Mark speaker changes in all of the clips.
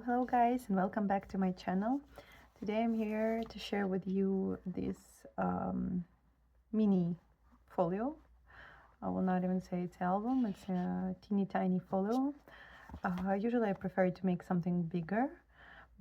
Speaker 1: Hello guys, and welcome back to my channel. Today I'm here to share with you this mini folio. I will not even say it's album, it's a teeny tiny folio. Usually I prefer to make something bigger,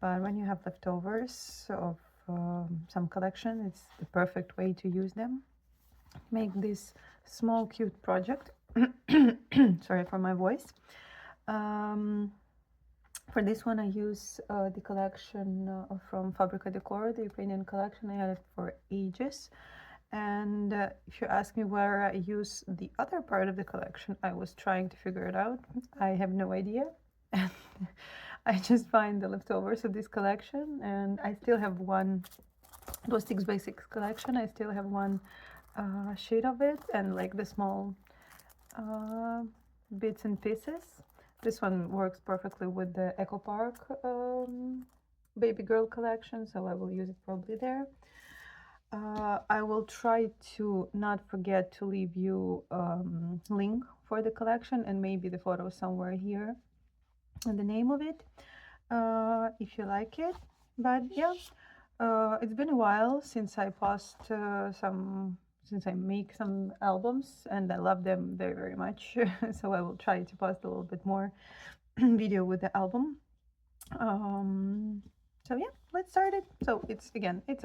Speaker 1: but when you have leftovers of some collection, it's the perfect way to use them. Make this small cute project. Sorry for my voice. For this one, I use the collection from Fabrica Decor, the Ukrainian collection. I had it for ages. And if you ask me where I use the other part of the collection, I was trying to figure it out. I have no idea. And I just find the leftovers of this collection. And I still have one, it was 6x6 collection. I still have one sheet of it and like the small bits and pieces. This one works perfectly with the Eco Park baby girl collection, so I will use it probably there. I will try to not forget to leave you link for the collection and maybe the photo somewhere here and the name of it if you like it. But yeah, it's been a while since I since I make some albums, and I love them very, very much. So I will try to post a little bit more video with the album. So yeah, let's start it. So it's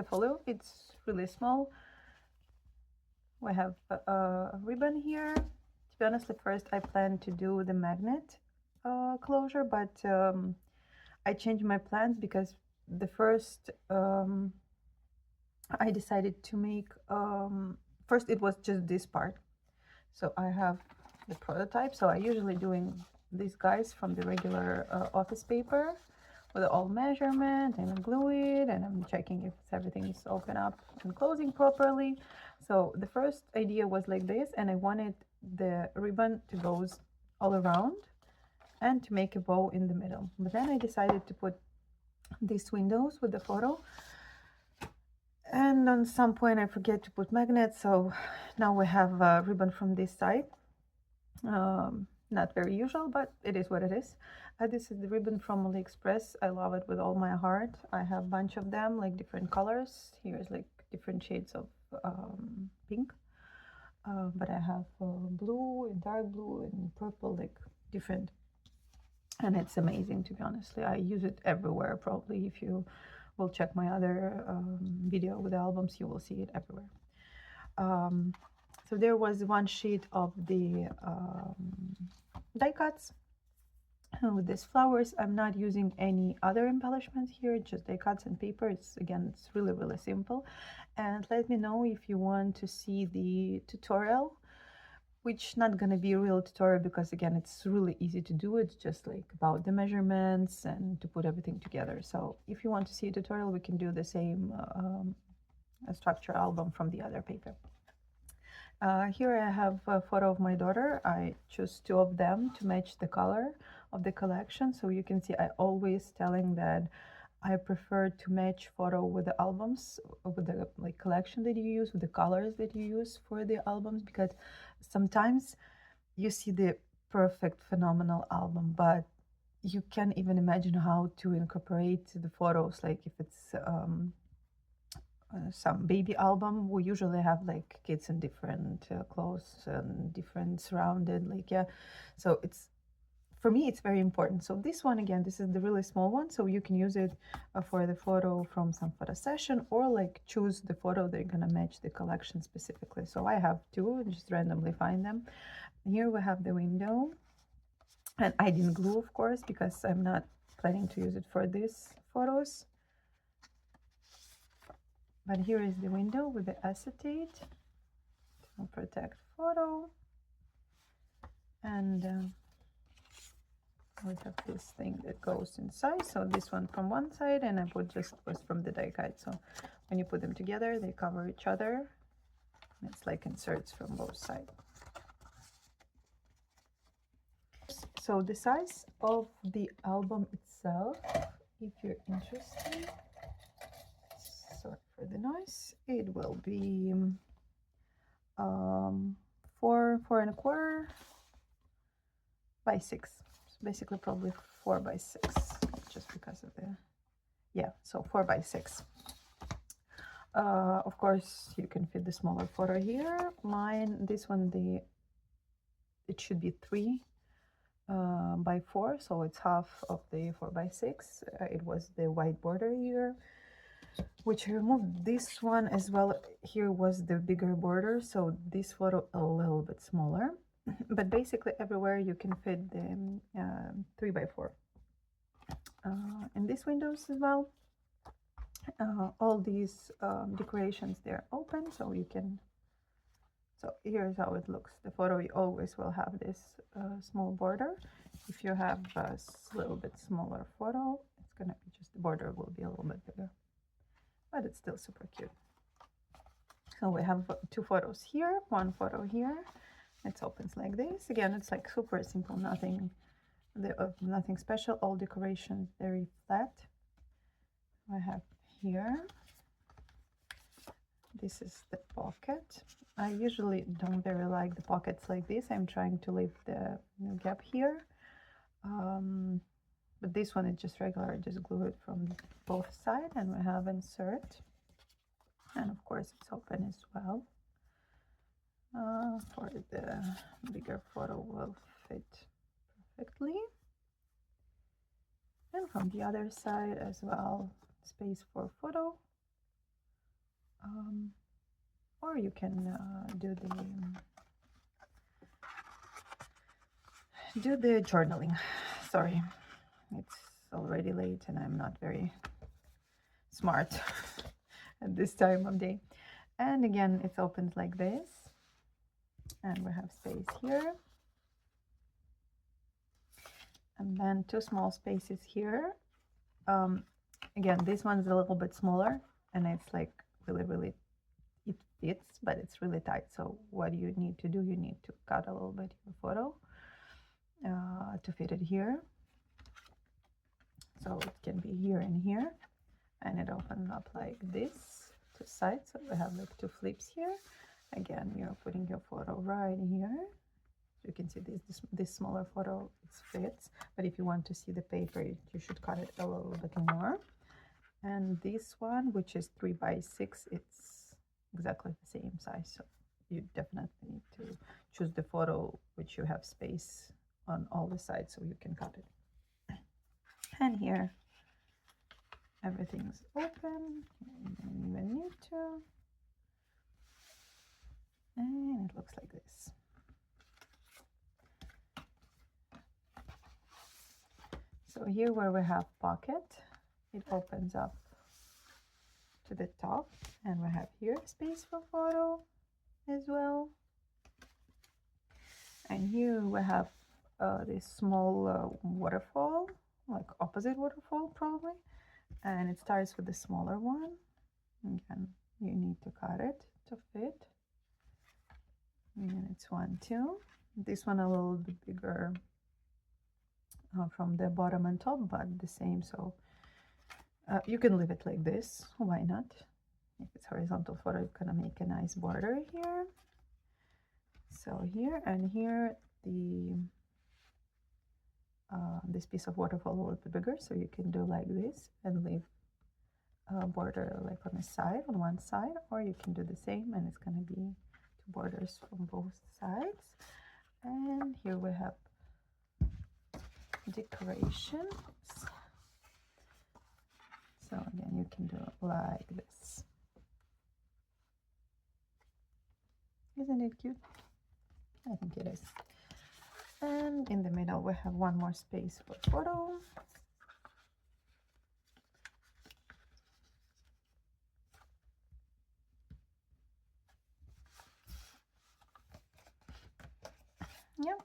Speaker 1: a folio. It's really small. We have a ribbon here. To be honest, at first I planned to do the magnet closure, but I changed my plans because the first I decided to make first it was just this part. So I have the prototype. So I usually doing these guys from the regular office paper with all measurement, and I glue it, and I'm checking if everything is open up and closing properly. So the first idea was like this, and I wanted the ribbon to go all around and to make a bow in the middle. But then I decided to put these windows with the photo, and on some point I forget to put magnets, so now we have a ribbon from this side. Not very usual, but it is what it is. This is the ribbon from AliExpress. I love it with all my heart. I have a bunch of them, like different colors. Here's like different shades of pink, but I have blue and dark blue and purple, like different, and it's amazing, to be honest. I use it everywhere. Probably if you will check my other video with the albums, you will see it everywhere. So there was one sheet of the die cuts with these flowers. I'm not using any other embellishments here, just die cuts and paper. It's really, really simple. And let me know if you want to see the tutorial, which not gonna be a real tutorial because again it's really easy to do. It's just like about the measurements and to put everything together. So if you want to see a tutorial, we can do the same structure album from the other paper. Here I have a photo of my daughter. I chose two of them to match the color of the collection. So you can see I always telling that I prefer to match photo with the albums, with the like collection that you use, with the colors that you use for the albums, because sometimes you see the perfect, phenomenal album, but you can't even imagine how to incorporate the photos. Like if it's some baby album, we usually have like kids in different clothes and different surrounded, like yeah. So it's, for me, it's very important. So this one, again, this is the really small one, so you can use it for the photo from some photo session, or like choose the photo that you're gonna match the collection specifically. So I have two and just randomly find them. Here we have the window, and I didn't glue, of course, because I'm not planning to use it for these photos. But here is the window with the acetate to protect photo, and we have this thing that goes inside. So this one from one side, and I put just was from the die cut. So when you put them together, they cover each other. It's like inserts from both sides. So the size of the album itself, if you're interested, sorry for the noise, it will be 4.25 by 6. So basically probably 4 by 6, just yeah, so 4 by 6. Of course, you can fit the smaller photo here. Mine, this one, it should be 3 by 4, so it's half of the 4 by 6. It was the white border here, which I removed. This one as well, here was the bigger border, so this photo a little bit smaller. But basically everywhere you can fit the 3 by 4. In these windows as well, all these decorations, they're open, so you can, so here's how it looks. The photo, you always will have this small border. If you have a little bit smaller photo, it's gonna be just, the border will be a little bit bigger, but it's still super cute. So we have 2 photos here, 1 photo here. It opens like this. Again, it's like super simple, nothing special. All decorations very flat. I have here, this is the pocket. I usually don't very like the pockets like this. I'm trying to leave the gap here, but this one is just regular. I just glue it from both sides, and we have insert, and of course it's open as well. For the bigger photo will fit perfectly, and from the other side as well, space for photo. Or you can do the journaling. Sorry, it's already late and I'm not very smart at this time of day. And again, it opens like this, and we have space here, and then 2 small spaces here. Again, this one's a little bit smaller, and it's like really, it fits, but it's really tight. So what you need to do, you need to cut a little bit your photo to fit it here. So it can be here and here, and it opens up like this to sides. So we have like 2 flips here. Again, you're putting your photo right here. You can see this smaller photo, it fits, but if you want to see the paper, you should cut it a little bit more. And this one, which is 3 by 6, it's exactly the same size, so you definitely need to choose the photo which you have space on all the sides so you can cut it. And here everything's open, you don't even need to, and it looks like this. So here where we have pocket, it opens up to the top, and we have here space for photo as well. And here we have this small waterfall, like opposite waterfall probably, and it starts with the smaller one. Again, you need to cut it to fit, and it's 1, 2. This one a little bit bigger from the bottom and top, but the same. So you can leave it like this, why not? If it's horizontal photo, it's gonna make a nice border here. So here and here, this piece of waterfall will be bigger, so you can do like this and leave a border like on the side, on one side, or you can do the same, and it's gonna be 2 borders from both sides. And here we have decorations. So again, you can do it like this. Isn't it cute? I think it is. And in the middle we have 1 more space for photo. Yeah.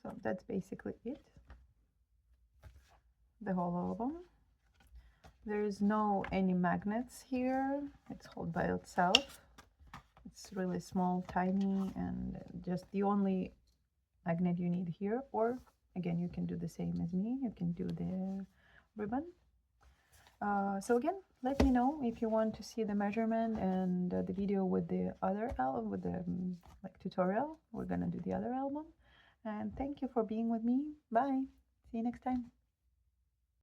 Speaker 1: So that's basically it. The whole album. There is no any magnets here. It's held by itself. It's really small, tiny, and just the only magnet you need here. Or again, you can do the same as me. You can do the ribbon. So again, let me know if you want to see the measurement and the video with the other album, with the like tutorial. We're gonna do the other album. And thank you for being with me. Bye. See you next time.